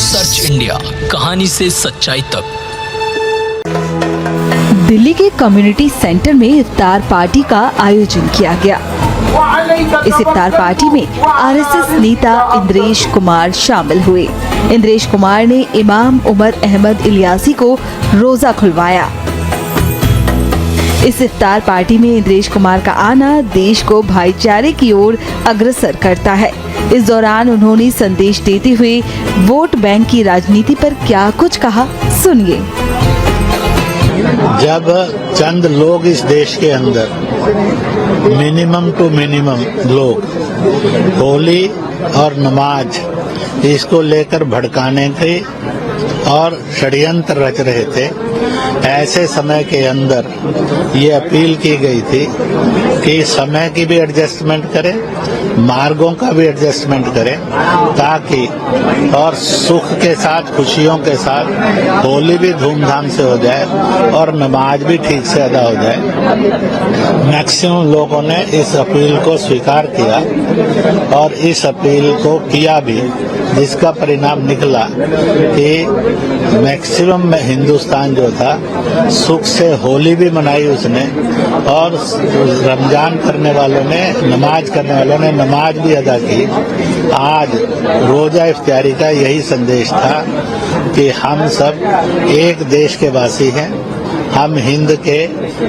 Search India, कहानी से सच्चाई तक। दिल्ली के कम्युनिटी सेंटर में इफ्तार पार्टी का आयोजन किया गया। इस इफ्तार पार्टी में आरएसएस नेता इंद्रेश कुमार शामिल हुए। इंद्रेश कुमार ने इमाम उमर अहमद इलियासी को रोजा खुलवाया। इस इफ्तार पार्टी में इंद्रेश कुमार का आना देश को भाईचारे की ओर अग्रसर करता है। इस दौरान उन्होंने संदेश देते हुए वोट बैंक की राजनीति पर क्या कुछ कहा, सुनिए। जब चंद लोग इस देश के अंदर मिनिमम टू मिनिमम लोग होली और नमाज इसको लेकर भड़काने के और षड्यंत्र रच रहे थे, ऐसे समय के अंदर ये अपील की गई थी कि समय की भी एडजस्टमेंट करें, मार्गों का भी एडजस्टमेंट करें, ताकि और सुख के साथ, खुशियों के साथ होली भी धूमधाम से हो जाए और नमाज भी ठीक से अदा हो जाए। मैक्सिमम लोगों ने इस अपील को स्वीकार किया और इस अपील को किया भी, जिसका परिणाम निकला कि मैक्सिमम में हिंदुस्तान जो था सुख से होली भी मनाई उसने, और रमजान करने वालों ने, नमाज करने वालों ने नमाज भी अदा की। आज रोजा इफ्तारी का यही संदेश था कि हम सब एक देश के वासी हैं, हम हिंद के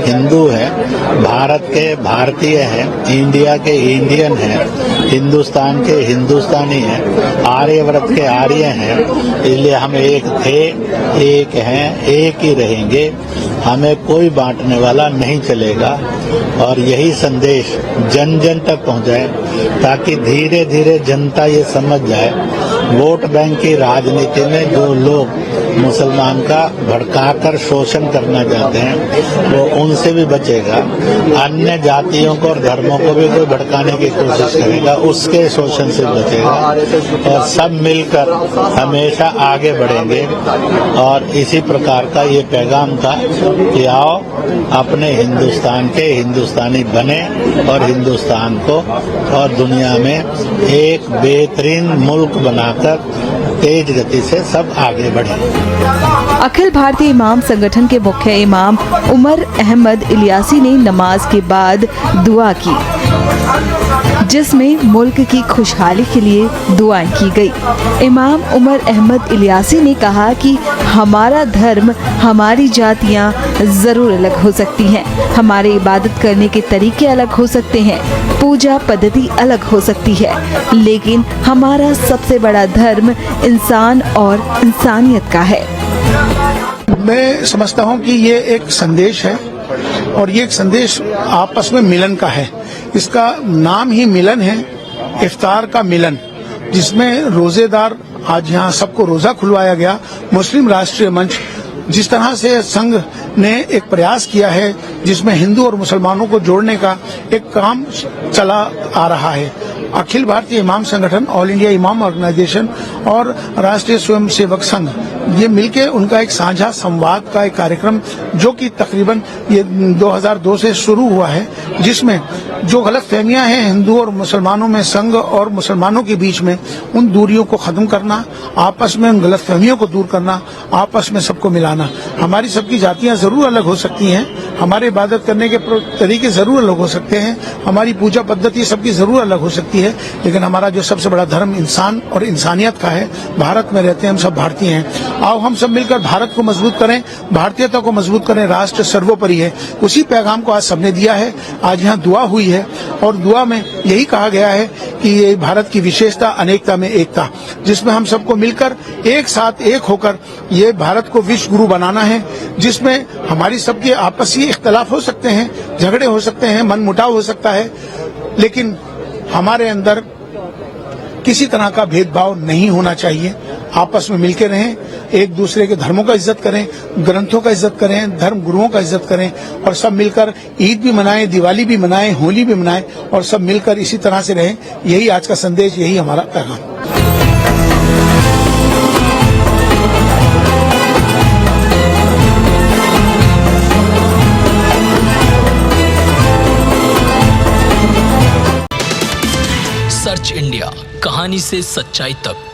हिंदू हैं, भारत के भारतीय हैं, इंडिया के इंडियन हैं, हिंदुस्तान के हिंदुस्तानी हैं, आर्यव्रत के आर्य हैं। इसलिए हम एक थे, एक हैं, एक ही रहेंगे। हमें कोई बांटने वाला नहीं चलेगा। और यही संदेश जन जन तक पहुंचाए, ताकि धीरे धीरे जनता ये समझ जाए वोट बैंक की राजनीति में जो लोग मुसलमान का भड़काकर शोषण करना चाहते हैं वो उनसे भी बचेगा। अन्य जातियों को और धर्मों को भी कोई भड़काने की कोशिश करेगा, उसके शोषण से बचेगा। और सब मिलकर हमेशा आगे बढ़ेंगे। और इसी प्रकार का ये पैगाम था कि आओ अपने हिंदुस्तान के हिंदुस्तानी बने और हिंदुस्तान को और दुनिया में एक बेहतरीन मुल्क बनाकर तेज गति से सब आगे बढ़े। अखिल भारतीय इमाम संगठन के मुख्य इमाम उमर अहमद इलियासी ने नमाज के बाद दुआ की, जिसमें मुल्क की खुशहाली के लिए दुआएं की गई। इमाम उमर अहमद इलियासी ने कहा कि हमारा धर्म, हमारी जातियां जरूर अलग हो सकती हैं, हमारे इबादत करने के तरीके अलग हो सकते हैं, पूजा पद्धति अलग हो सकती है, लेकिन हमारा सबसे बड़ा धर्म इंसान और इंसानियत का है। मैं समझता हूं कि ये एक संदेश है और ये एक संदेश आपस में मिलन का है। इसका नाम ही मिलन है, इफ्तार का मिलन, जिसमें रोजेदार, आज यहाँ सबको रोजा खुलवाया गया। मुस्लिम राष्ट्रीय मंच जिस तरह से संघ ने एक प्रयास किया है, जिसमें हिंदू और मुसलमानों को जोड़ने का एक काम चला आ रहा है। अखिल भारतीय इमाम संगठन, ऑल इंडिया इमाम ऑर्गेनाइजेशन और राष्ट्रीय स्वयंसेवक संघ, ये मिलके उनका एक साझा संवाद का एक कार्यक्रम, जो कि तकरीबन ये 2002 से शुरू हुआ है, जिसमें जो गलतफहमियां हैं हिंदू और मुसलमानों में, संघ और मुसलमानों के बीच में, उन दूरियों को खत्म करना, आपस में उन गलतफहमियों को दूर करना, आपस में सबको मिलाना। हमारी सबकी जातियां जरूर अलग हो सकती हैं, हमारे इबादत करने के तरीके जरूर अलग हो सकते हैं, हमारी पूजा पद्धति सबकी जरूर अलग हो सकती है, लेकिन हमारा जो सबसे बड़ा धर्म इंसान और इंसानियत का है। भारत में रहते हैं हम सब भारतीय हैं। आओ हम सब मिलकर भारत को मजबूत करें, भारतीयता को मजबूत करें। राष्ट्र सर्वोपरि है। उसी पैगाम को आज सबने दिया है। आज यहाँ दुआ हुई है और दुआ में यही कहा गया है कि ये भारत की विशेषता अनेकता में एकता, जिसमें हम सबको मिलकर एक साथ एक होकर ये भारत को विश्व गुरु बनाना है, जिसमें हमारी सबके आपसी इख्तलाफ हो सकते हैं, झगड़े हो सकते हैं, मनमुटाव हो सकता है, लेकिन हमारे अंदर किसी तरह का भेदभाव नहीं होना चाहिए। आपस में मिलकर रहें, एक दूसरे के धर्मों का इज्जत करें, ग्रंथों का इज्जत करें, धर्म गुरुओं का इज्जत करें और सब मिलकर ईद भी मनाएं, दिवाली भी मनाएं, होली भी मनाएं और सब मिलकर इसी तरह से रहें। यही आज का संदेश, यही हमारा पैगाम। Search India. कहानी से सच्चाई तक।